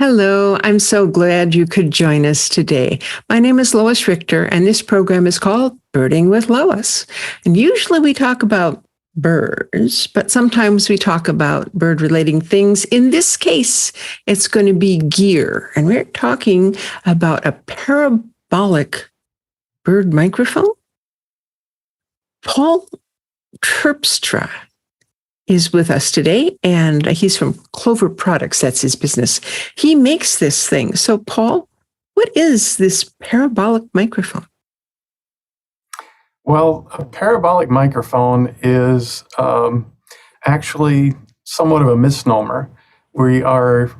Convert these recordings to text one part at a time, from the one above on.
Hello, I'm so glad you could join us today. My name is Lois Richter, and this program is called Birding with Lois. And usually we talk about birds, but sometimes we talk about bird relating things. In this case, it's going to be gear, and we're talking about a parabolic bird microphone. Paul Terpstra is with us today, and he's from Klover Products. That's his business. He makes this thing. So, Paul, what is this parabolic microphone? Well, a parabolic microphone is actually somewhat of a misnomer. We are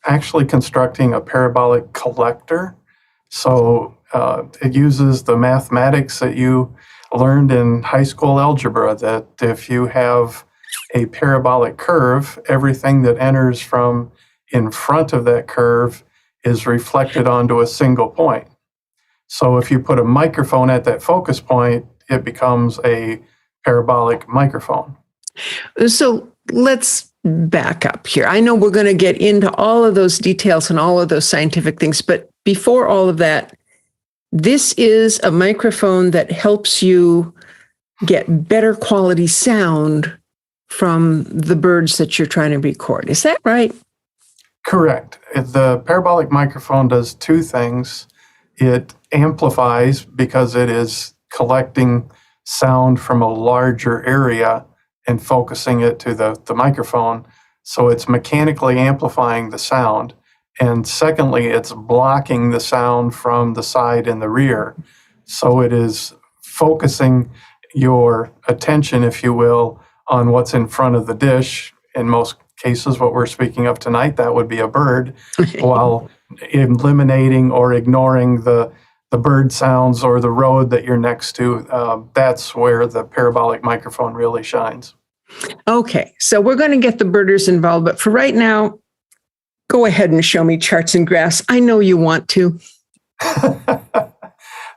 actually constructing a parabolic collector. So it uses the mathematics that you learned in high school algebra, that if you have a parabolic curve, everything that enters from in front of that curve is reflected onto a single point. So if you put a microphone at that focus point, it becomes a parabolic microphone. So let's back up here. I know we're going to get into all of those details and all of those scientific things, but before all of that, this is a microphone that helps you get better quality sound from the birds that you're trying to record. Is that right? Correct. The parabolic microphone does two things. It amplifies because it is collecting sound from a larger area and focusing it to the microphone. So it's mechanically amplifying the sound. And secondly, it's blocking the sound from the side and the rear. So it is focusing your attention, if you will, on what's in front of the dish. In most cases, what we're speaking of tonight, that would be a bird, while eliminating or ignoring the bird sounds or the road that you're next to. That's where the parabolic microphone really shines. Okay, so we're going to get the birders involved, but for right now, go ahead and show me charts and graphs. I know you want to.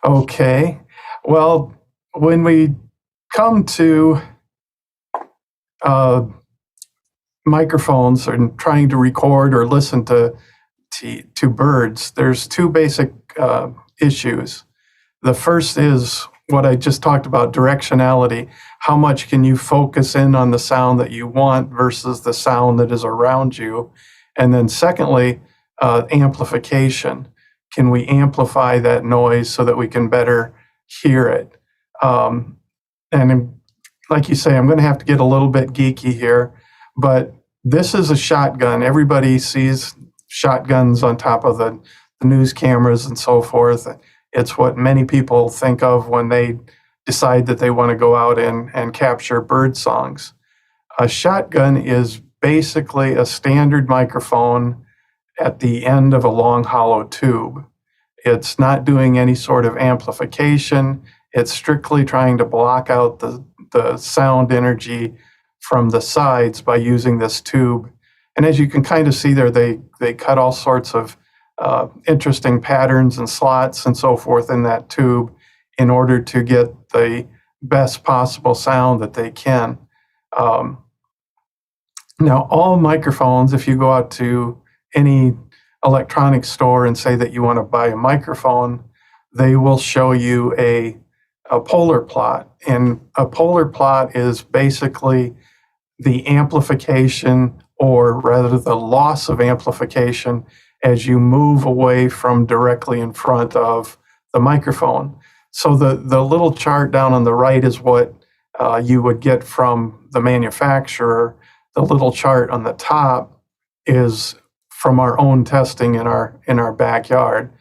Okay. Well, when we come to microphones and trying to record or listen to birds, there's two basic issues. The first is what I just talked about, directionality. How much can you focus in on the sound that you want versus the sound that is around you? And then secondly, amplification. Can we amplify that noise so that we can better hear it? And like you say, I'm going to have to get a little bit geeky here, but this is a shotgun. Everybody sees shotguns on top of the news cameras and so forth. It's what many people think of when they decide that they want to go out and capture bird songs. A shotgun is basically a standard microphone at the end of a long hollow tube. It's not doing any sort of amplification. It's strictly trying to block out the sound energy from the sides by using this tube. And as you can kind of see there, they cut all sorts of interesting patterns and slots and so forth in that tube in order to get the best possible sound that they can. Now, all microphones, if you go out to any electronics store and say that you want to buy a microphone, they will show you a polar plot. And a polar plot is basically the amplification, or rather the loss of amplification, as you move away from directly in front of the microphone. So the little chart down on the right is what you would get from the manufacturer. The little chart on the top is from our own testing in our backyard.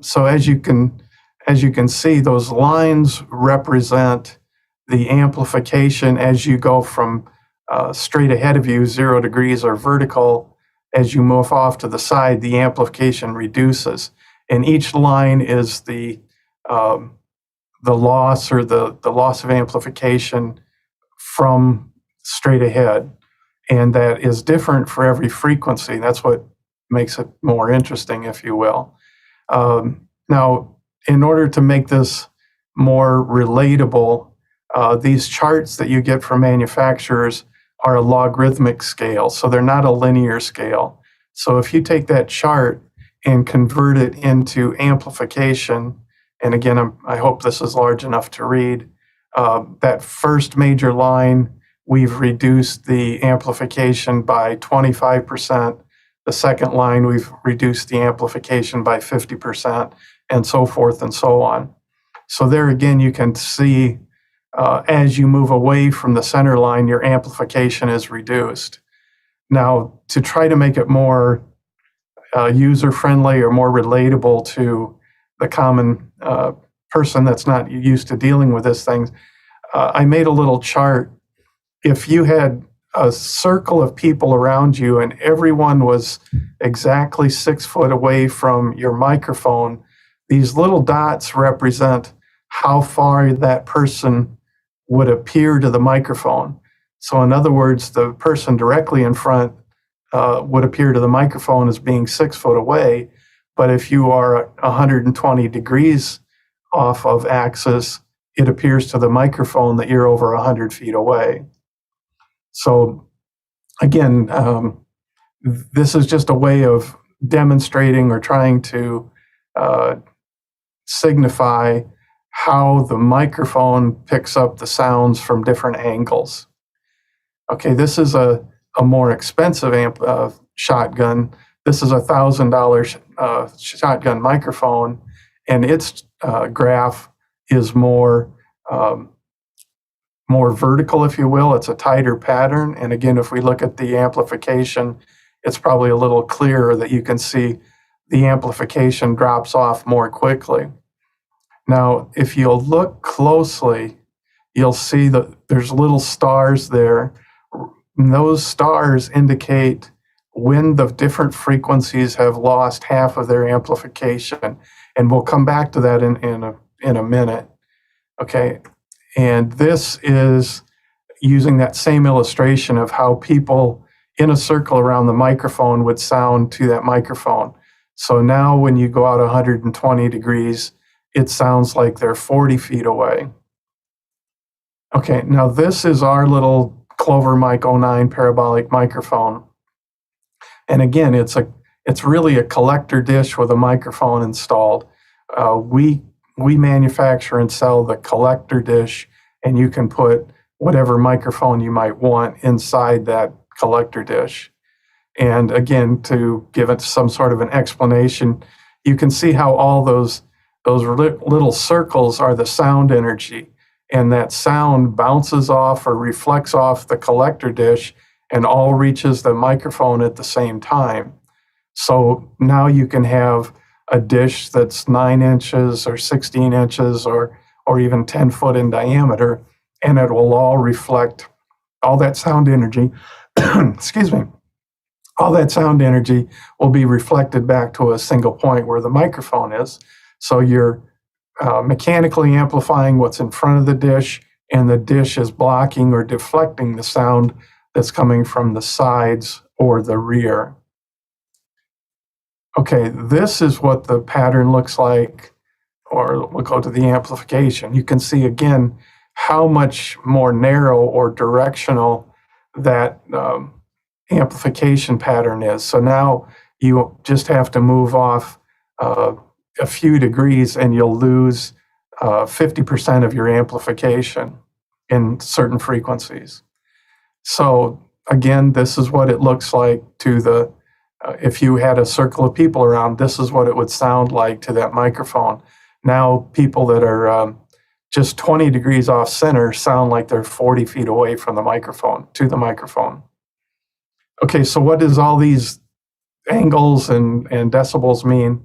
So as you can see, those lines represent the amplification as you go from straight ahead of you, 0 degrees or vertical. As you move off to the side, the amplification reduces. And each line is the loss or the loss of amplification from straight ahead. And that is different for every frequency. That's what makes it more interesting, if you will. Now, in order to make this more relatable, these charts that you get from manufacturers are a logarithmic scale, so they're not a linear scale. So if you take that chart and convert it into amplification, and again, I hope this is large enough to read, that first major line, we've reduced the amplification by 25%. The second line, we've reduced the amplification by 50%, and so forth and so on. So there again, you can see as you move away from the center line, your amplification is reduced. Now, to try to make it more user-friendly or more relatable to the common person that's not used to dealing with this thing, I made a little chart. If you had a circle of people around you and everyone was exactly 6 foot away from your microphone, these little dots represent how far that person would appear to the microphone. So in other words, the person directly in front would appear to the microphone as being 6 foot away. But if you are 120 degrees off of axis, it appears to the microphone that you're over 100 feet away. So again, this is just a way of demonstrating or trying to signify how the microphone picks up the sounds from different angles. Okay, this is a more expensive shotgun. This is $1,000 shotgun microphone, and its graph is more vertical, if you will. It's a tighter pattern. And again, if we look at the amplification, it's probably a little clearer that you can see the amplification drops off more quickly. Now, if you'll look closely, you'll see that there's little stars there. And those stars indicate when the different frequencies have lost half of their amplification. And we'll come back to that in a minute. Okay. And this is using that same illustration of how people in a circle around the microphone would sound to that microphone. So now when you go out 120 degrees, it sounds like they're 40 feet away. Okay, now this is our little Klover Mic 09 parabolic microphone. And again, it's really a collector dish with a microphone installed. We manufacture and sell the collector dish, and you can put whatever microphone you might want inside that collector dish. And again, to give it some sort of an explanation, you can see how all those little circles are the sound energy, and that sound bounces off or reflects off the collector dish and all reaches the microphone at the same time. So now you can have a dish that's 9 inches or 16 inches or even 10 foot in diameter, and it will all reflect all that sound energy. Excuse me. All that sound energy will be reflected back to a single point where the microphone is. So you're mechanically amplifying what's in front of the dish, and the dish is blocking or deflecting the sound that's coming from the sides or the rear. Okay, this is what the pattern looks like, or we'll go to the amplification. You can see again how much more narrow or directional that amplification pattern is. So now you just have to move off a few degrees and you'll lose 50% of your amplification in certain frequencies. So again, this is what it looks like to the, if you had a circle of people around, this is what it would sound like to that microphone. Now people that are just 20 degrees off center sound like they're 40 feet away from the microphone, to the microphone. Okay, so what does all these angles and decibels mean?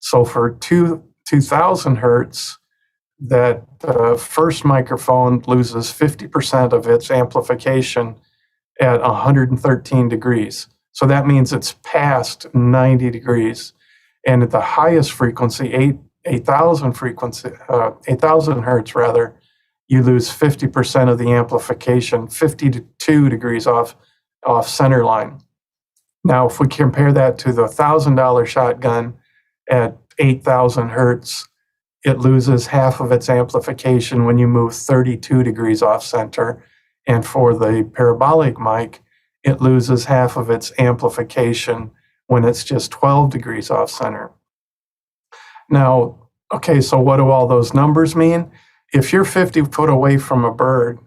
So for 2000 hertz, that first microphone loses 50% of its amplification at 113 degrees. So that means it's past 90 degrees. And at the highest frequency, 8,000 hertz rather, you lose 50% of the amplification, 52 degrees off center line. Now, if we compare that to the $1,000 shotgun at 8,000 hertz, it loses half of its amplification when you move 32 degrees off center. And for the parabolic mic, it loses half of its amplification when it's just 12 degrees off center. Now, okay, so what do all those numbers mean? If you're 50 foot away from a bird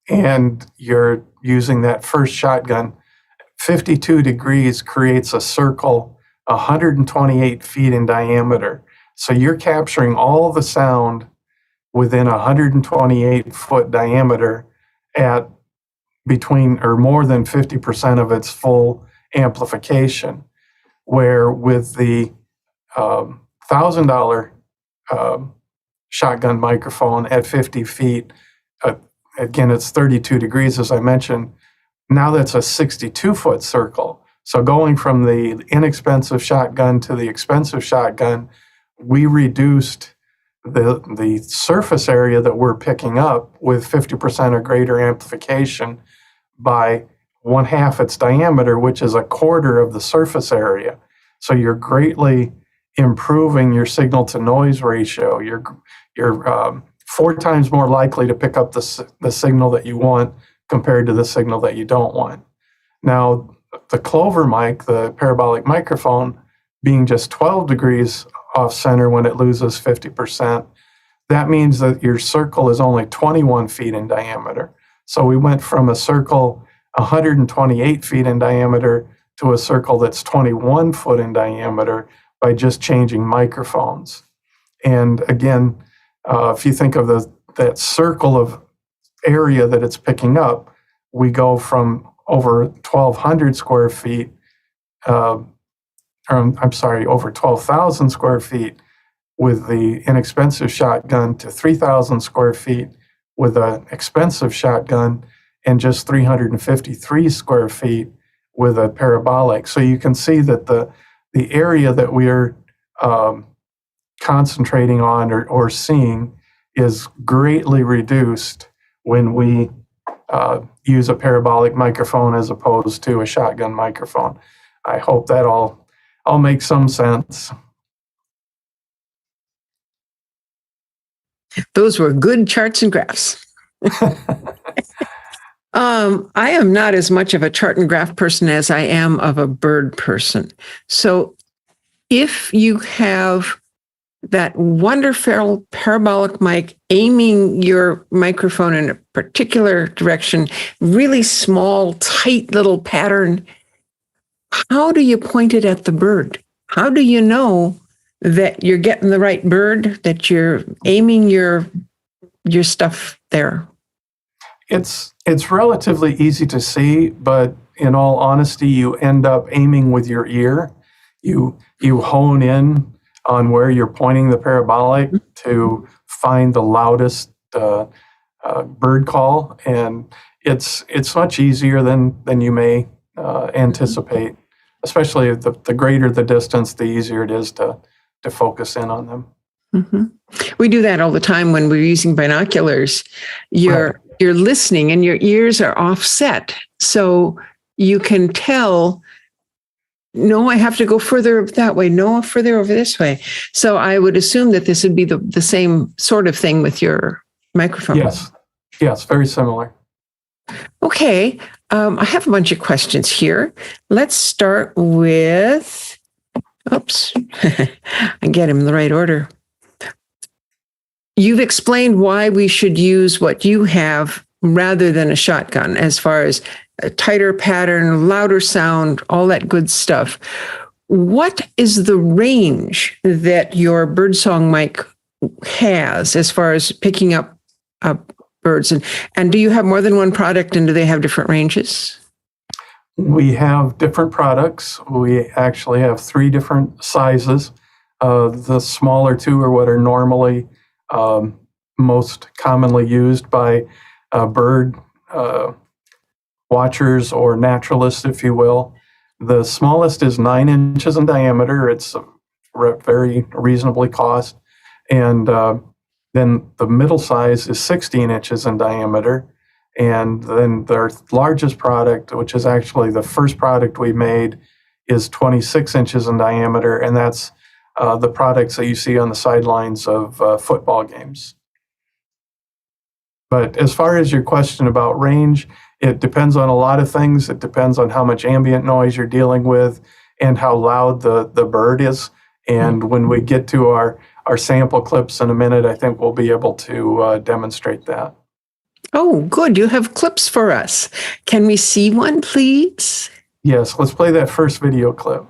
and you're using that first shotgun, 52 degrees creates a circle 128 feet in diameter. So you're capturing all the sound within 128 foot diameter at between or more than 50% of its full amplification. Where with the $1,000 shotgun microphone at 50 feet, again, it's 32 degrees, as I mentioned. Now that's a 62-foot circle. So going from the inexpensive shotgun to the expensive shotgun, we reduced the surface area that we're picking up with 50% or greater amplification by 1/2 its diameter, which is 1/4 of the surface area. So you're greatly improving your signal to noise ratio. You're 4 times more likely to pick up the signal that you want compared to the signal that you don't want. Now, the Klover mic, the parabolic microphone, being just 12 degrees off center when it loses 50%, that means that your circle is only 21 feet in diameter. So we went from a circle 128 feet in diameter to a circle that's 21 foot in diameter by just changing microphones. And again, if you think of that circle of area that it's picking up, we go from over 1,200 square feet, over 12,000 square feet with the inexpensive shotgun to 3,000 square feet with an expensive shotgun and just 353 square feet with a parabolic. So you can see that the area that we're concentrating on or seeing is greatly reduced when we use a parabolic microphone as opposed to a shotgun microphone. I hope that all makes some sense. Those were good charts and graphs. I am not as much of a chart and graph person as I am of a bird person. So if you have that wonderful parabolic mic aiming your microphone in a particular direction, really small, tight little pattern, how do you point it at the bird? How do you know that you're getting the right bird, that you're aiming your stuff there? It's relatively easy to see, but in all honesty, you end up aiming with your ear. You hone in on where you're pointing the parabolic to find the loudest bird call, and it's much easier than you may anticipate. Especially the greater the distance, the easier it is to focus in on them. Mm-hmm. We do that all the time when we're using binoculars. You're listening and your ears are offset, so you can tell, no, I have to go further that way, no, further over this way. So I would assume that this would be the same sort of thing with your microphone. Yes, very similar. Okay, I have a bunch of questions here. Let's start with, oops, I get them in the right order. You've explained why we should use what you have rather than a shotgun, as far as a tighter pattern, louder sound, all that good stuff. What is the range that your birdsong mic has as far as picking up birds? And do you have more than one product, and do they have different ranges? We have different products. We actually have 3 different sizes. The smaller 2 are what are normally most commonly used by bird watchers or naturalists, if you will. The smallest is 9 inches in diameter. It's very reasonably cost. And then the middle size is 16 inches in diameter. And then their largest product, which is actually the first product we made, is 26 inches in diameter. And that's the products that you see on the sidelines of football games. But as far as your question about range, it depends on a lot of things. It depends on how much ambient noise you're dealing with and how loud the bird is. And when we get to our sample clips in a minute, I think we'll be able to demonstrate that. Oh, good. You have clips for us. Can we see one, please? Yes, let's play that first video clip.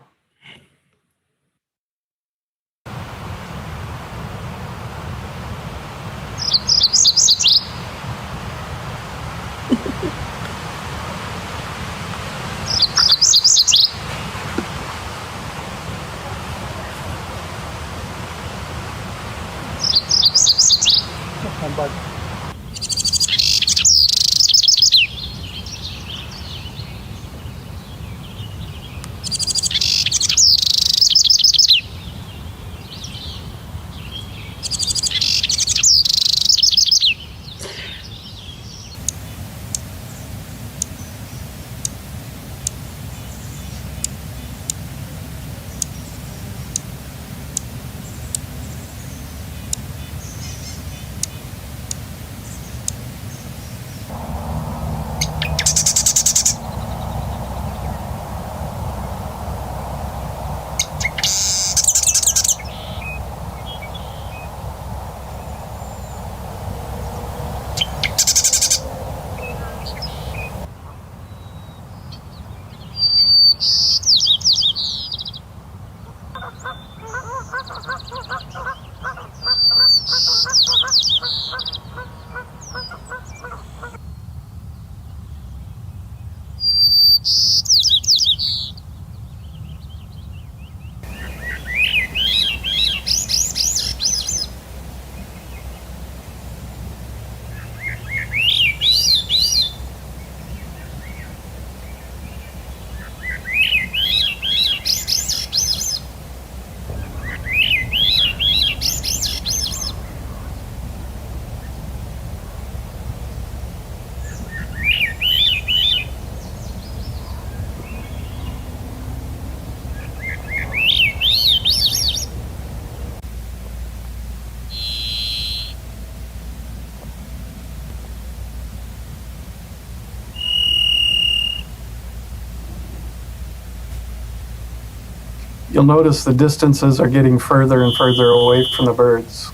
You'll notice the distances are getting further and further away from the birds.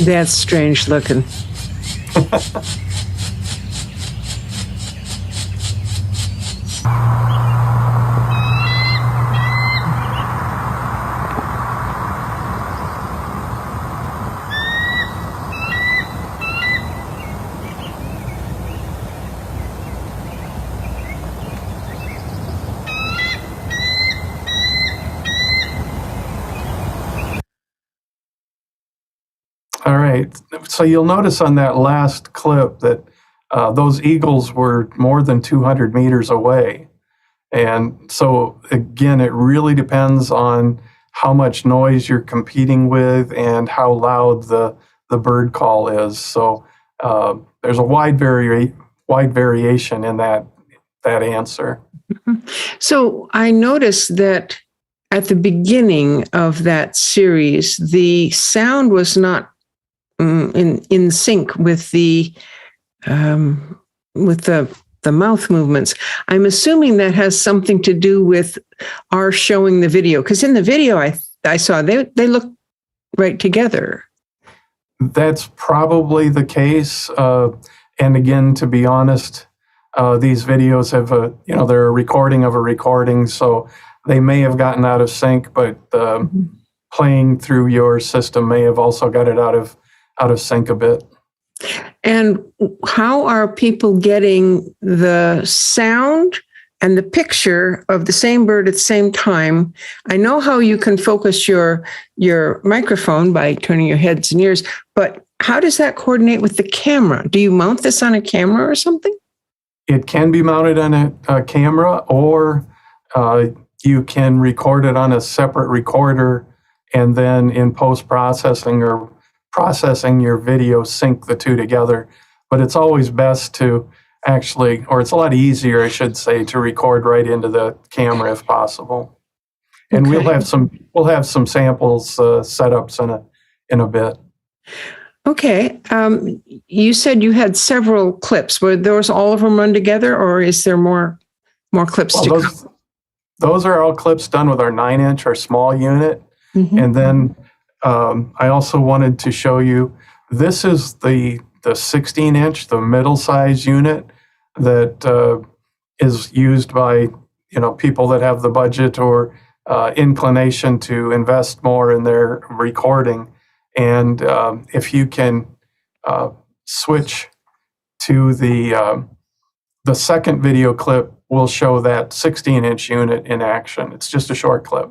That's strange looking. All right, so you'll notice on that last clip that those eagles were more than 200 meters away. And so again, it really depends on how much noise you're competing with and how loud the bird call is. So there's a wide variation in that answer. So I noticed that at the beginning of that series, the sound was not in sync with the mouth movements. I'm assuming that has something to do with our showing the video, because in the video I saw they look right together. That's probably the case. And again, to be honest, these videos have they're a recording of a recording, so they may have gotten out of sync, but playing through your system may have also got it out of sync a bit. And how are people getting the sound and the picture of the same bird at the same time? I know how you can focus your microphone by turning your heads and ears, but how does that coordinate with the camera? Do you mount this on a camera or something? It can be mounted on a camera, or you can record it on a separate recorder, and then in post-processing or processing your video, sync the two together. but it's always best to actually, or it's a lot easier, I should say, to record right into the camera if possible. And Okay. we'll have some samples setups in a bit. Okay. You said you had several clips. Were those all of them run together, or is there more clips to come? Those are all clips done with our 9-inch, our small unit. Mm-hmm. And then I also wanted to show you, this is the 16-inch, the middle size unit that is used by people that have the budget or inclination to invest more in their recording. And if you can switch to the second video clip, will show that 16-inch unit in action. It's just a short clip.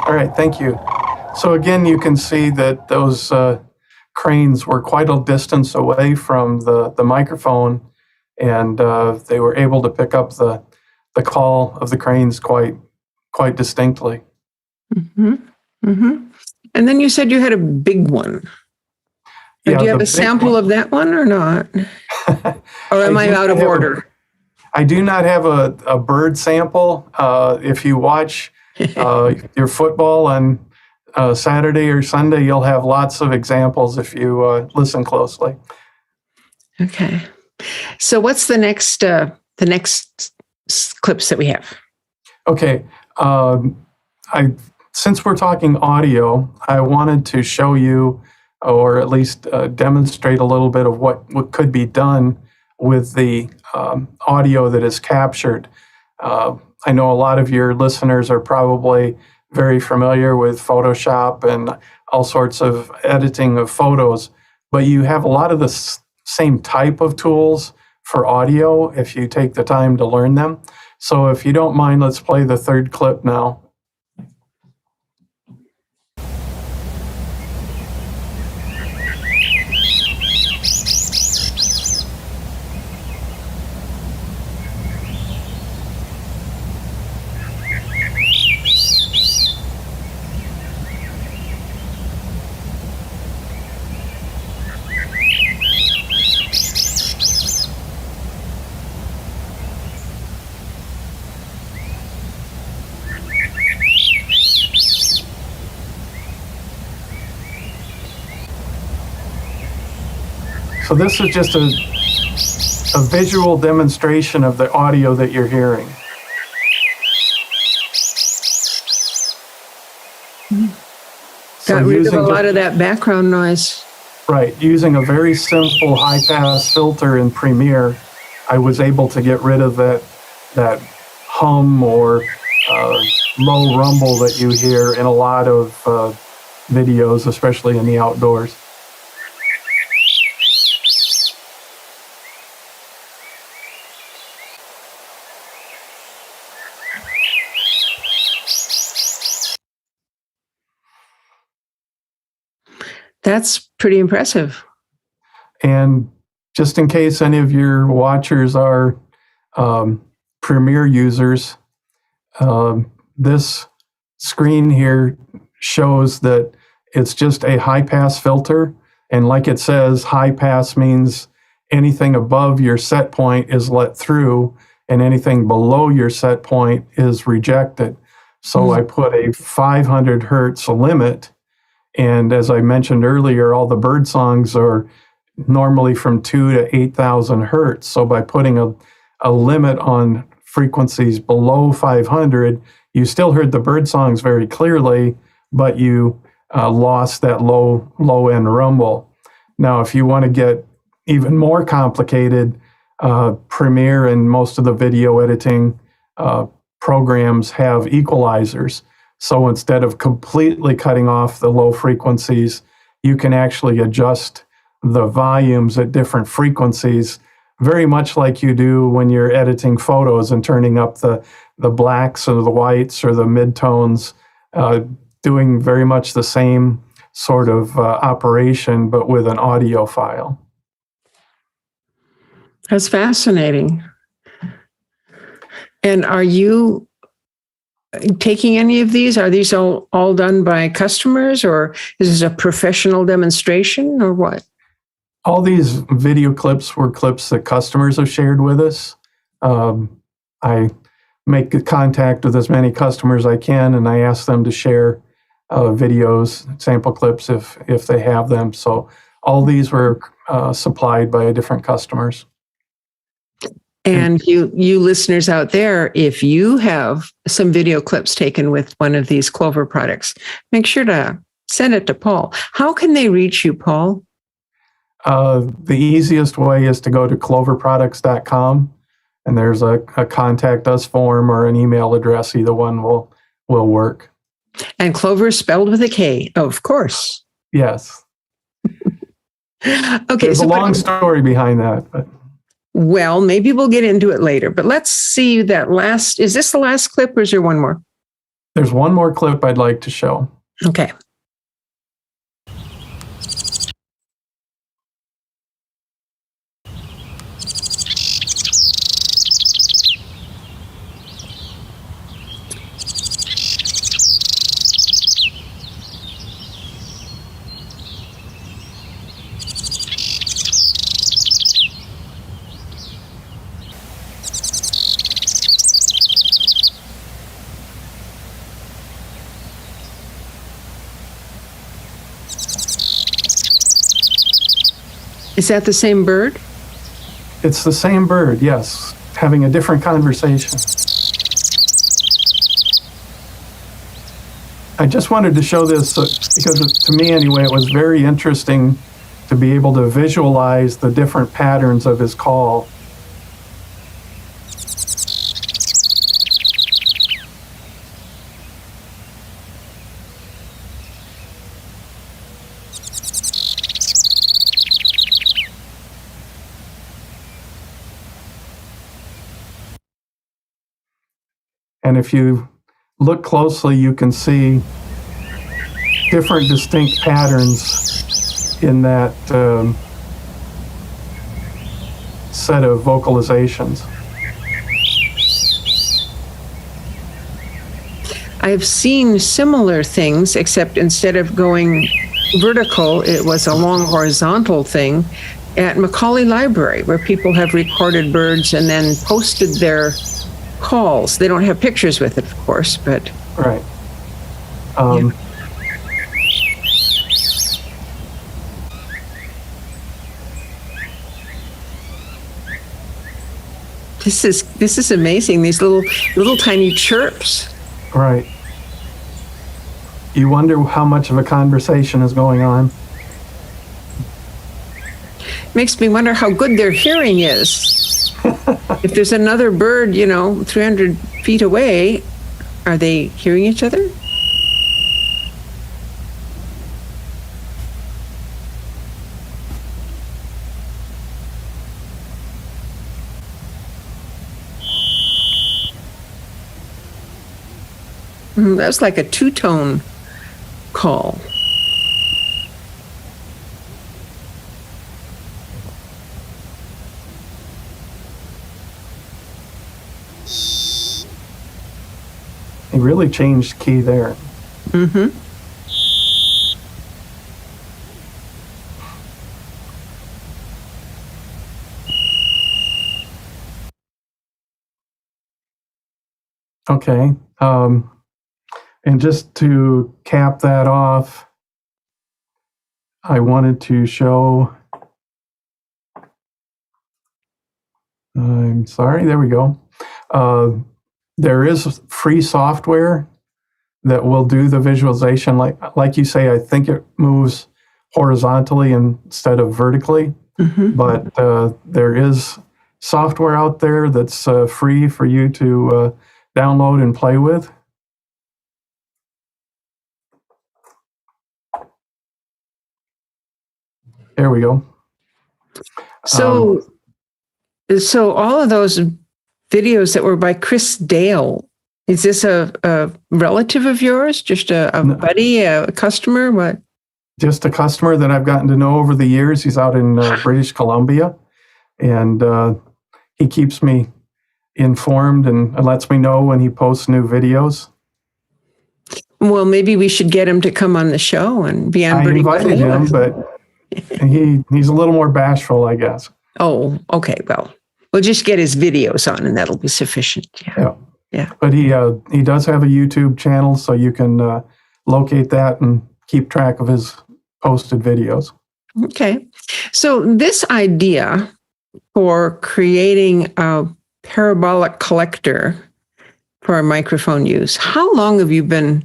All right, thank you. So again, you can see that those cranes were quite a distance away from the microphone, and they were able to pick up the call of the cranes quite distinctly. Mm-hmm. Mm-hmm. And then you said you had a big one. Do you have a sample of that one or not? Or am I out of order? I do not have a bird sample. If you watch your football on Saturday or Sunday, you'll have lots of examples if you listen closely. Okay. So what's the next clips that we have? Okay. Since we're talking audio, I wanted to show you, or at least demonstrate a little bit of what could be done with the audio that is captured. I know a lot of your listeners are probably very familiar with Photoshop and all sorts of editing of photos, but you have a lot of the same type of tools for audio if you take the time to learn them. So if you don't mind, let's play the third clip now. So this is just a visual demonstration of the audio that you're hearing. Got rid of a lot of that background noise. Right. Using a very simple high-pass filter in Premiere, I was able to get rid of that hum or low rumble that you hear in a lot of videos, especially in the outdoors. That's pretty impressive. And just in case any of your watchers are Premiere users, this screen here shows that it's just a high-pass filter. And like it says, high-pass means anything above your set point is let through, and anything below your set point is rejected. So I put a 500 hertz limit. And as I mentioned earlier, all the bird songs are normally from 2 to 8,000 hertz. So by putting a limit on frequencies below 500, you still heard the bird songs very clearly, but you lost that low end rumble. Now, if you want to get even more complicated, Premiere and most of the video editing programs have equalizers. So instead of completely cutting off the low frequencies, you can actually adjust the volumes at different frequencies, very much like you do when you're editing photos and turning up the blacks or the whites or the midtones, doing very much the same sort of operation, but with an audio file. That's fascinating. And are you taking any of these? Are these all done by customers, or is this a professional demonstration, or what? All these video clips were clips that customers have shared with us. I make contact with as many customers as I can, and I ask them to share videos, sample clips if they have them. So all these were supplied by different customers. And you listeners out there, if you have some video clips taken with one of these Klover products, make sure to send it to Paul. How can they reach you, Paul? The easiest way is to go to kloverproducts.com, and there's a contact us form or an email address. Either one will work. And Klover is spelled with a K, of course. Yes. Okay. There's a long story behind that, but. Well, maybe we'll get into it later, but let's see that last. Is this the last clip, or is there one more? There's one more clip I'd like to show. Okay. Is that the same bird? It's the same bird, yes, having a different conversation. I just wanted to show this because to me anyway, it was very interesting to be able to visualize the different patterns of his call. And if you look closely, you can see different distinct patterns in that set of vocalizations. I've seen similar things, except instead of going vertical, it was a long horizontal thing at Macaulay Library, where people have recorded birds and then posted their calls. They don't have pictures with it, of course, but right. Yeah. This is amazing. These little tiny chirps. Right. You wonder how much of a conversation is going on. Makes me wonder how good their hearing is. If there's another bird, 300 feet away, are they hearing each other? That was like a two-tone call. He really changed key there. Mm-hmm. Okay. And just to cap that off, I wanted to show, I'm sorry, there we go. There is free software that will do the visualization. Like you say, I think it moves horizontally instead of vertically. Mhm. But there is software out there that's free for you to download and play with. There we go. So, so all of those videos that were by Chris Dale, is this a relative of yours? Just a buddy, a customer? What? Just a customer that I've gotten to know over the years. He's out in British Columbia, and he keeps me informed and lets me know when he posts new videos. Well, maybe we should get him to come on the show and be on. I invited him, but he's a little more bashful, I guess. Oh, okay. Well, we'll just get his videos on, and that'll be sufficient. Yeah. But he does have a YouTube channel, so you can locate that and keep track of his posted videos. Okay. So this idea for creating a parabolic collector for a microphone use, how long have you been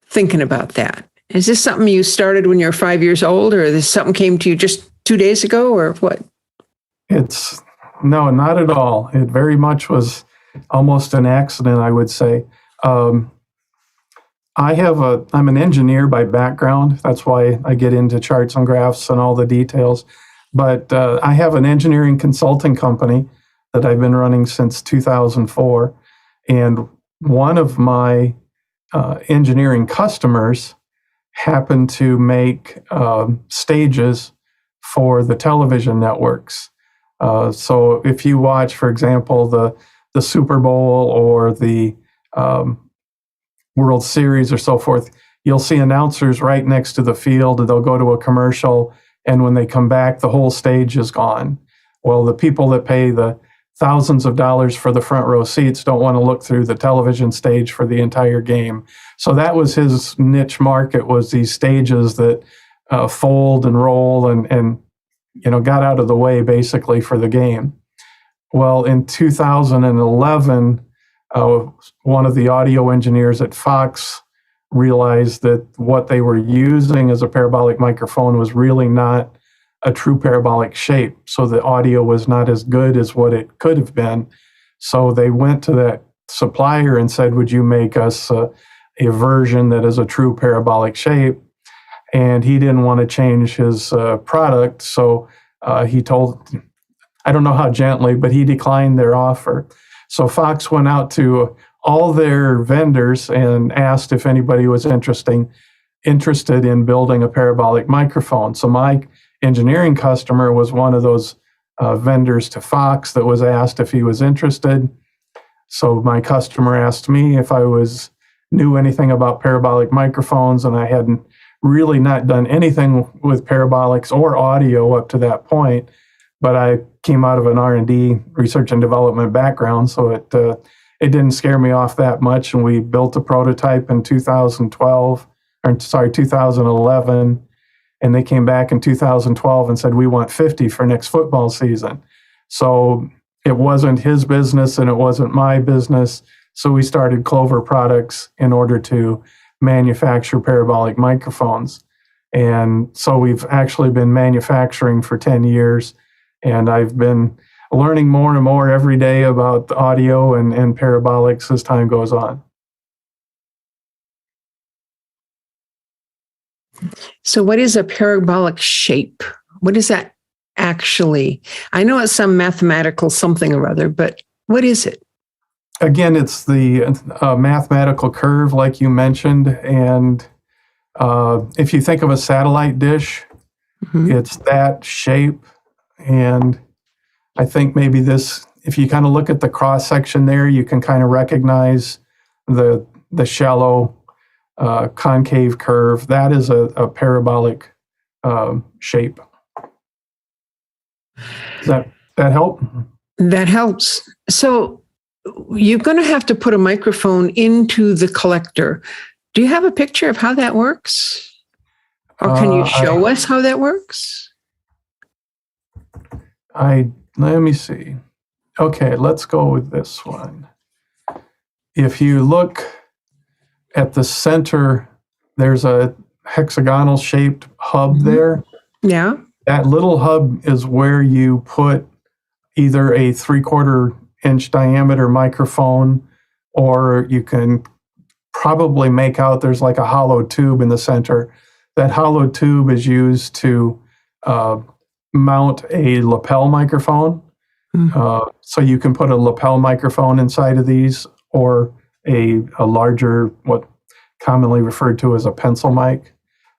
thinking about that? Is this something you started when you were 5 years old, or this something came to you just 2 days ago, or what? No, not at all. It very much was almost an accident, I would say. I'm an engineer by background. That's why I get into charts and graphs and all the details. But I have an engineering consulting company that I've been running since 2004. And one of my engineering customers happened to make stages for the television networks. So if you watch, for example, the Super Bowl or the World Series or so forth, you'll see announcers right next to the field, and they'll go to a commercial, and when they come back, the whole stage is gone. Well, the people that pay the thousands of dollars for the front row seats don't want to look through the television stage for the entire game. So that was his niche market, was these stages that fold and roll and got out of the way basically for the game. Well, in 2011, one of the audio engineers at Fox realized that what they were using as a parabolic microphone was really not a true parabolic shape. So the audio was not as good as what it could have been. So they went to that supplier and said, would you make us a version that is a true parabolic shape? And he didn't want to change his product. So he told, I don't know how gently, but he declined their offer. So Fox went out to all their vendors and asked if anybody was interested in building a parabolic microphone. So my engineering customer was one of those vendors to Fox that was asked if he was interested. So my customer asked me if I knew anything about parabolic microphones, and I hadn't really not done anything with parabolics or audio up to that point. But I came out of an R&D, research and development background, so it didn't scare me off that much. And we built a prototype in 2011, and they came back in 2012 and said, we want 50 for next football season. So it wasn't his business and it wasn't my business. So we started Klover Products in order to manufacture parabolic microphones. And so we've actually been manufacturing for 10 years. And I've been learning more and more every day about audio and parabolics as time goes on. So what is a parabolic shape? What is that actually? I know it's some mathematical something or other, but what is it? Again, it's the mathematical curve, like you mentioned. And if you think of a satellite dish, it's that shape. And I think maybe this, if you kind of look at the cross section there, you can kind of recognize the shallow concave curve. That is a parabolic shape. Does that help? That helps. So you're going to have to put a microphone into the collector. Do you have a picture of how that works? Or can you show us how that works? Let me see. Okay, let's go with this one. If you look at the center, there's a hexagonal shaped hub there. Yeah. That little hub is where you put either a 3/4 inch diameter microphone, or you can probably make out there's like a hollow tube in the center. That hollow tube is used to mount a lapel microphone. So you can put a lapel microphone inside of these, or a larger, what commonly referred to as a pencil mic.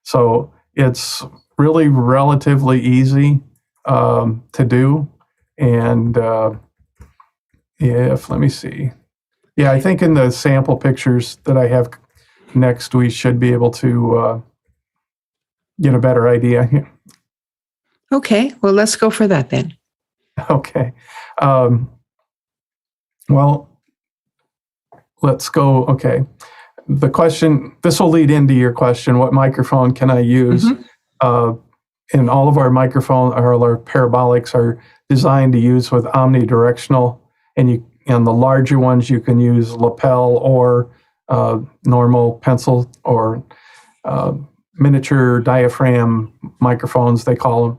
So it's really relatively easy to do. And let me see. Yeah, I think in the sample pictures that I have next, we should be able to get a better idea. Okay, well, let's go for that then. Okay. Well, let's go. Okay. The question, this will lead into your question, what microphone can I use? And all of our microphones, or our parabolics, are designed to use with omnidirectional, and the larger ones you can use lapel or normal pencil or miniature diaphragm microphones, they call them.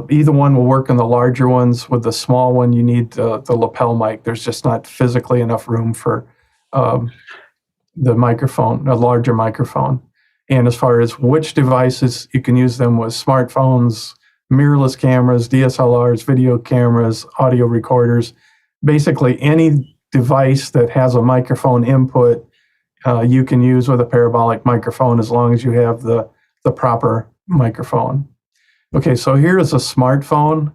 Either one will work in the larger ones. With the small one, you need the lapel mic. There's just not physically enough room for the microphone, a larger microphone. And as far as which devices, you can use them with smartphones, mirrorless cameras, DSLRs, video cameras, audio recorders. Basically, any device that has a microphone input, you can use with a parabolic microphone as long as you have the proper microphone. Okay, so here is a smartphone.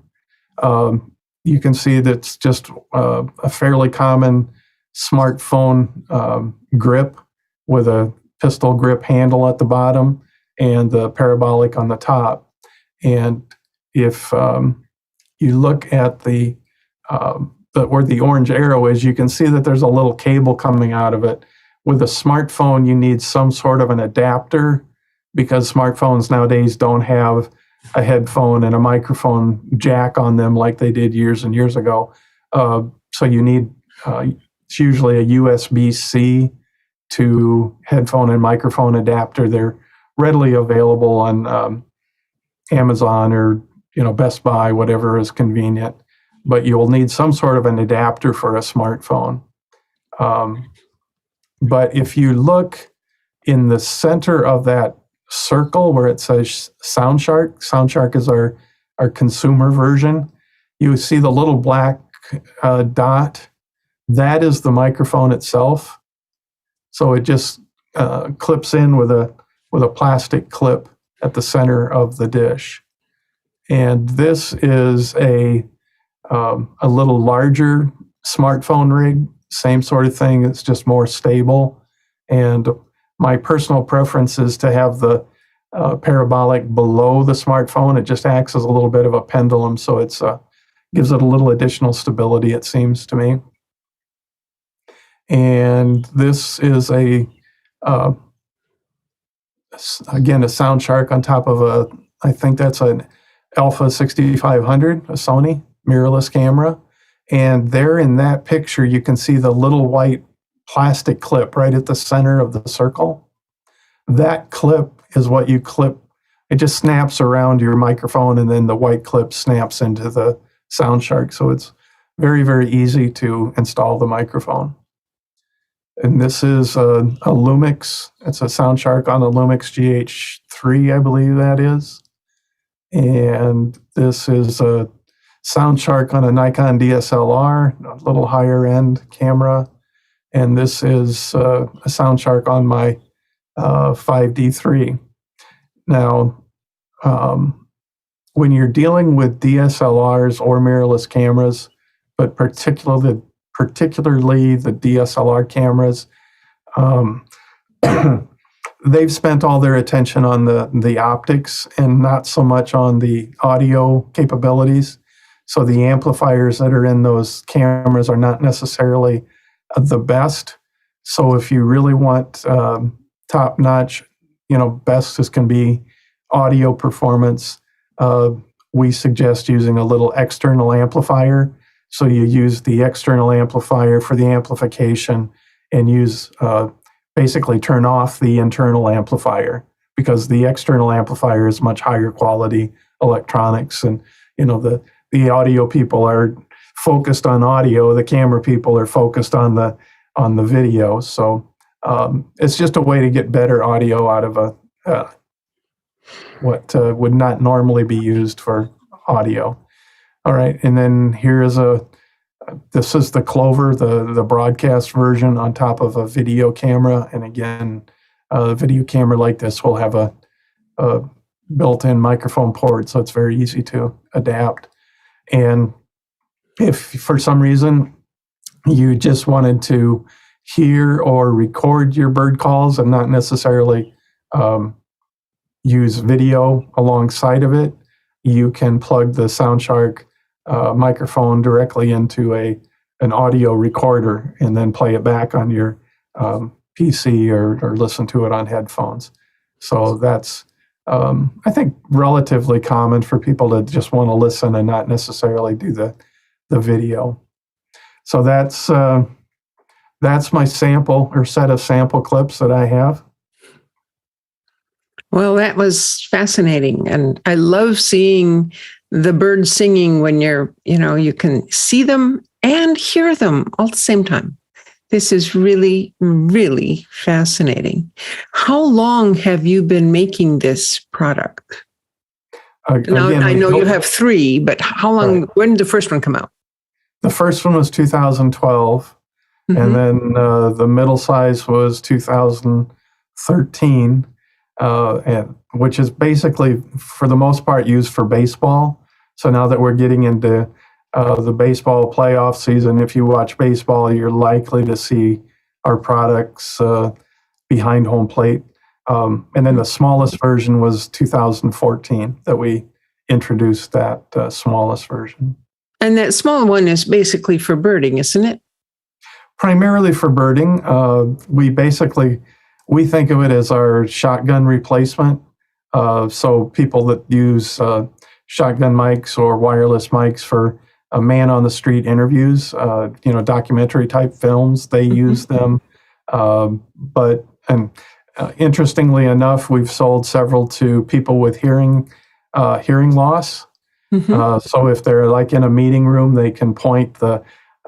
You can see that's just a fairly common smartphone grip with a pistol grip handle at the bottom and the parabolic on the top. And if you look at where the orange arrow is, you can see that there's a little cable coming out of it. With a smartphone, you need some sort of an adapter, because smartphones nowadays don't have a headphone and a microphone jack on them like they did years and years ago. So you need, it's usually a USB-C to headphone and microphone adapter. They're readily available on Amazon or Best Buy, whatever is convenient. But you'll need some sort of an adapter for a smartphone. But if you look in the center of that circle where it says SoundShark is our consumer version, you see the little black dot. That is the microphone itself. So it just clips in with a plastic clip at the center of the dish. And this is a little larger smartphone rig, same sort of thing. It's just more stable. And my personal preference is to have the parabolic below the smartphone. It just acts as a little bit of a pendulum, so it's gives it a little additional stability, it seems to me. And this is again, a SoundShark on top of I think that's an Alpha 6500, a Sony mirrorless camera. And there in that picture, you can see the little white plastic clip right at the center of the circle. That clip is what you clip. It just snaps around your microphone, and then the white clip snaps into the SoundShark. So it's very, very easy to install the microphone. And this is a Lumix. It's a SoundShark on a Lumix GH3, I believe that is. And this is a SoundShark on a Nikon DSLR, a little higher end camera. And this is a SoundShark on my 5D3. Now, when you're dealing with DSLRs or mirrorless cameras, but particularly the DSLR cameras, they've spent all their attention on the optics and not so much on the audio capabilities. So the amplifiers that are in those cameras are not necessarily the best. So if you really want top-notch, best as can be audio performance, we suggest using a little external amplifier. So you use the external amplifier for the amplification and basically turn off the internal amplifier. because the external amplifier is much higher quality electronics, and the audio people are focused on audio, the camera people are focused on the video. So it's just a way to get better audio out of what would not normally be used for audio. All right, and then this is the Klover, the broadcast version on top of a video camera. And again, a video camera like this will have a built-in microphone port, so it's very easy to adapt. And if for some reason you just wanted to hear or record your bird calls and not necessarily use video alongside of it, you can plug the SoundShark microphone directly into an audio recorder and then play it back on your PC or listen to it on headphones. So that's, I think, relatively common for people to just want to listen and not necessarily do the video. So that's my sample or set of sample clips that I have. Well, that was fascinating. And I love seeing the birds singing when you can see them and hear them all at the same time. This is really, really fascinating. How long have you been making this product? Now, I know you have 3, but how long, right. When did the first one come out? The first one was 2012, and then the middle size was 2013, which is basically, for the most part, used for baseball. So now that we're getting into the baseball playoff season, if you watch baseball, you're likely to see our products behind home plate. And then the smallest version was 2014 that we introduced that smallest version. And that small one is basically for birding, isn't it? Primarily for birding. We think of it as our shotgun replacement. So people that use shotgun mics or wireless mics for man on the street interviews, documentary type films, they use them. Interestingly enough, we've sold several to people with hearing loss. So if they're like in a meeting room, they can point the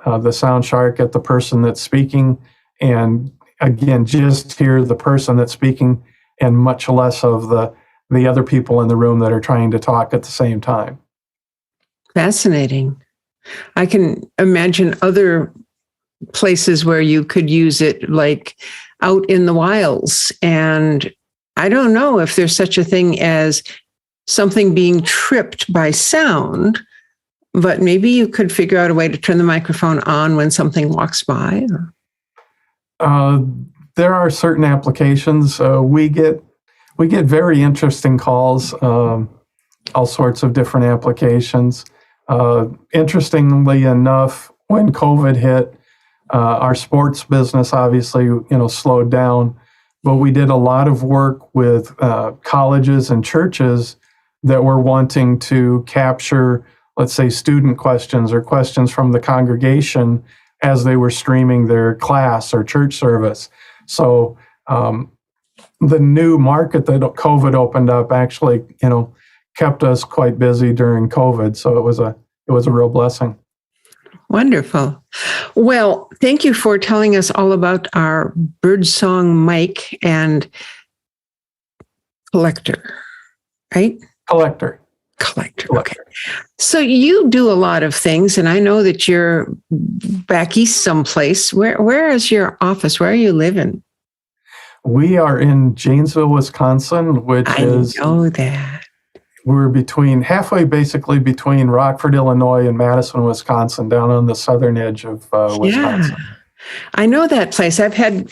SoundShark at the person that's speaking, and again, just hear the person that's speaking and much less of the other people in the room that are trying to talk at the same time. Fascinating. I can imagine other places where you could use it, like out in the wilds. And I don't know if there's such a thing as something being tripped by sound, but maybe you could figure out a way to turn the microphone on when something walks by. There are certain applications. We get very interesting calls, all sorts of different applications. Interestingly enough, when COVID hit, our sports business obviously, slowed down, but we did a lot of work with colleges and churches that were wanting to capture, let's say, student questions or questions from the congregation as they were streaming their class or church service. So the new market that COVID opened up actually, kept us quite busy during COVID. So it was a real blessing. Wonderful. Well, thank you for telling us all about our birdsong mic and collector, right? Collector. Okay. So you do a lot of things, and I know that you're back east someplace. Where is your office? Where are you living? We are in Janesville, Wisconsin, which I know that. We're halfway basically between Rockford, Illinois and Madison, Wisconsin, down on the southern edge of Wisconsin. Yeah, I know that place. I've had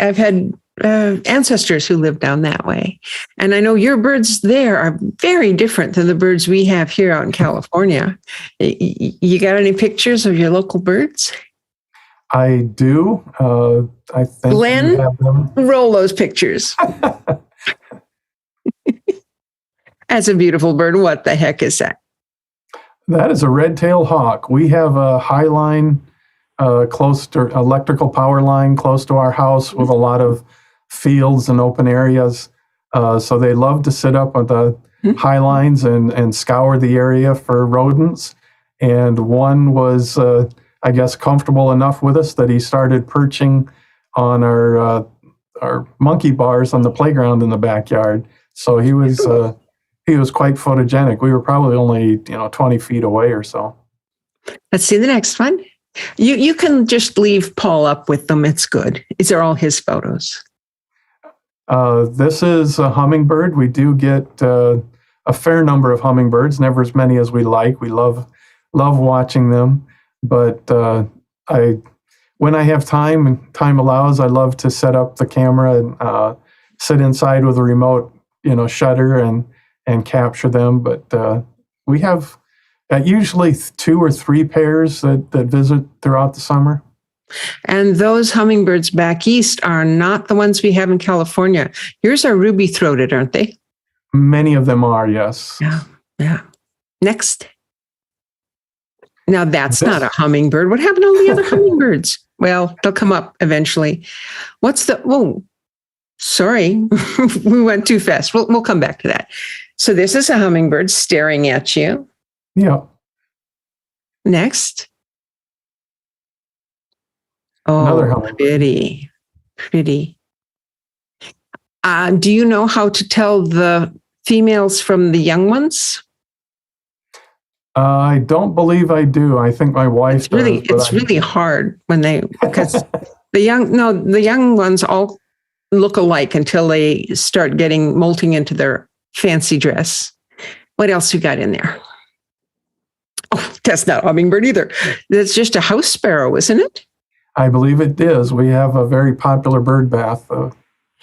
ancestors who lived down that way. And I know your birds there are very different than the birds we have here out in California. You got any pictures of your local birds? I do. I think Glenn, we have them. Roll those pictures. That's a beautiful bird. What the heck is that? That is a red-tailed hawk. We have a high line close to electrical power line close to our house with a lot of fields and open areas. So they love to sit up on the Mhm. high lines and scour the area for rodents. And one was, I guess, comfortable enough with us that he started perching on our monkey bars on the playground in the backyard. So he was quite photogenic. We were probably only 20 feet away or so. Let's see the next one. You can just leave Paul up with them. It's good. These are all his photos. This is a hummingbird. We do get a fair number of hummingbirds, never as many as we like. We love watching them, but when I have time and time allows, I love to set up the camera and sit inside with a remote, shutter and capture them. But we have usually 2 or 3 pairs that visit throughout the summer. And those hummingbirds back east are not the ones we have in California. Yours are ruby-throated, aren't they? Many of them are, yes. Yeah. Next. Now that's not a hummingbird. What happened to all the other hummingbirds? Well, they'll come up eventually. Sorry. We went too fast. We'll come back to that. So this is a hummingbird staring at you. Yeah. Next. Another Oh, hummingbird. pretty. Do you know how to tell the females from the young ones? I don't believe I do. I think my wife does. It's really hard because the young ones all look alike until they start molting into their fancy dress. What else you got in there? Oh, that's not a hummingbird either. That's just a house sparrow, isn't it? I believe it is. We have a very popular bird bath,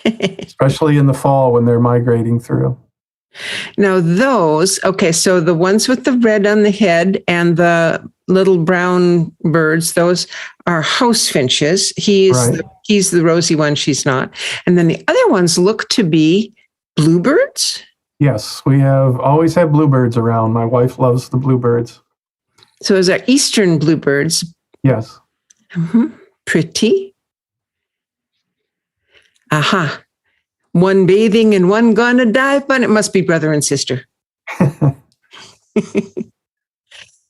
especially in the fall when they're migrating through. Now so the ones with the red on the head and the little brown birds, those are house finches. He's the rosy one, she's not. And then the other ones look to be bluebirds? Yes, we have always had bluebirds around. My wife loves the bluebirds. So is that eastern bluebirds? Yes. Mm-hmm. Pretty. Aha. One bathing and one gonna dive, but it must be brother and sister.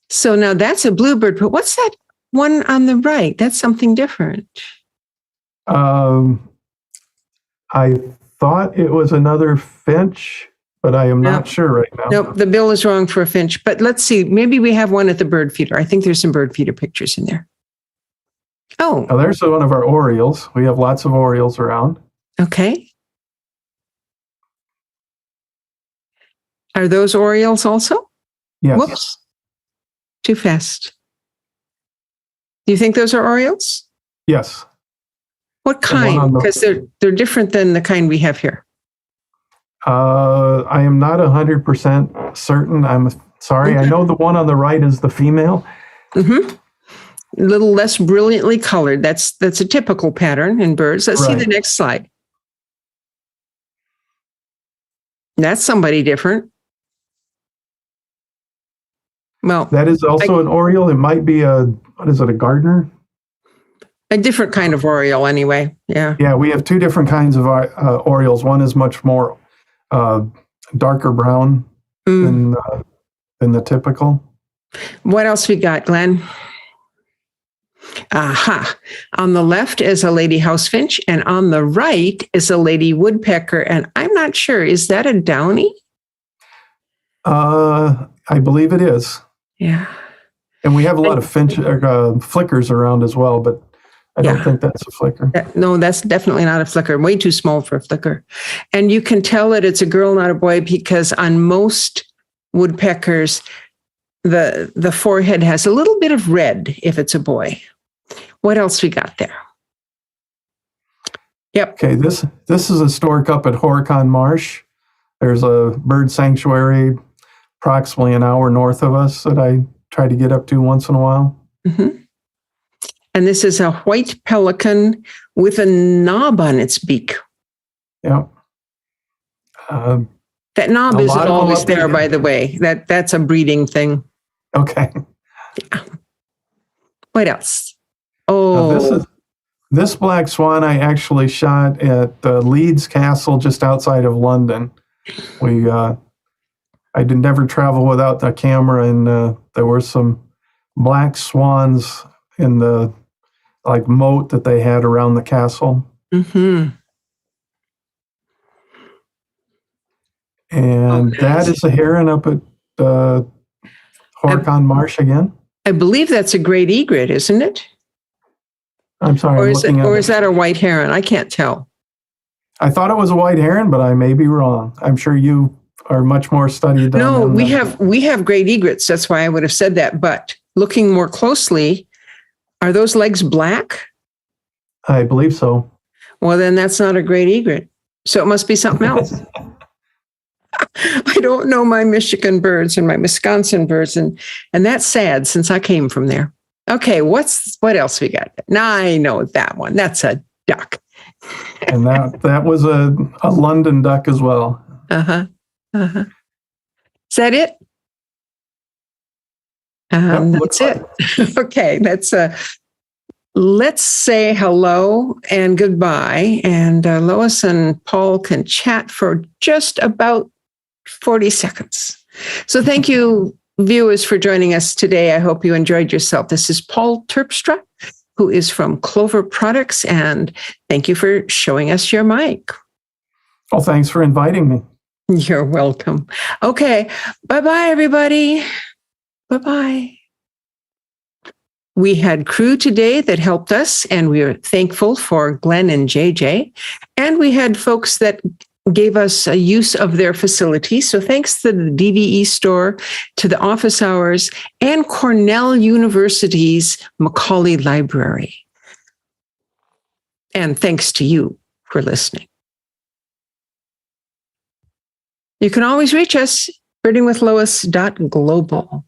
So now that's a bluebird, but what's that one on the right? That's something different. I thought it was another finch, but I am not sure right now. Nope, the bill is wrong for a finch. But let's see, maybe we have one at the bird feeder. I think there's some bird feeder pictures in there. Oh. Now there's one of our orioles. We have lots of orioles around. Okay. Are those orioles also? Yes. Whoops. Too fast. Do you think those are orioles? Yes. What kind? Because they're different than the kind we have here. I am not 100% certain. I'm sorry. I know the one on the right is the female. Mm-hmm. A little less brilliantly colored. That's a typical pattern in birds. Let's see the next slide. That's somebody different. Well, that is also an oriole. It might be a gardener? A different kind of oriole anyway. Yeah. Yeah, we have 2 different kinds of orioles. One is much more darker brown than the typical. What else we got, Glenn? Aha. On the left is a lady housefinch, and on the right is a lady woodpecker. And I'm not sure, is that a downy? I believe it is. Yeah. And we have a lot of flickers around as well, but I don't think that's a flicker. No, that's definitely not a flicker. Way too small for a flicker. And you can tell that it's a girl, not a boy, because on most woodpeckers, the forehead has a little bit of red if it's a boy. What else we got there? Yep. Okay, this is a stork up at Horicon Marsh. There's a bird sanctuary approximately an hour north of us that I try to get up to once in a while. Mm-hmm. And this is a white pelican with a knob on its beak. Yeah. That knob isn't always there, by the way. That's a breeding thing. Okay. Yeah. What else? Oh, This black swan I actually shot at Leeds Castle just outside of London. I did never travel without the camera, and there were some black swans in the moat that they had around the castle. Mm-hmm. And nice. That is a heron up at Horicon Marsh again. I believe that's a great egret, isn't it? I'm sorry, is that a white heron? I can't tell. I thought it was a white heron, but I may be wrong. I'm sure you are much more studied. No, we have great egrets. That's why I would have said that. But looking more closely, are those legs black? I believe so. Well, then that's not a great egret. So it must be something else. I don't know my Michigan birds and my Wisconsin birds, and that's sad since I came from there. Okay, what else we got? Now I know that one. That's a duck. And that was a London duck as well. Uh-huh. Uh-huh. Is that it? That's it. Okay, let's say hello and goodbye. And Lois and Paul can chat for just about 40 seconds. So thank you, viewers, for joining us today. I hope you enjoyed yourself. This is Paul Terpstra, who is from Klover Products, and thank you for showing us your mic. Well, thanks for inviting me. You're welcome. Okay, bye-bye, everybody. Bye-bye. We had crew today that helped us, and we are thankful for Glenn and JJ. And we had folks that gave us a use of their facility. So thanks to the DVE store, to the office hours, and Cornell University's Macaulay Library. And thanks to you for listening. You can always reach us, birdingwithlois.global.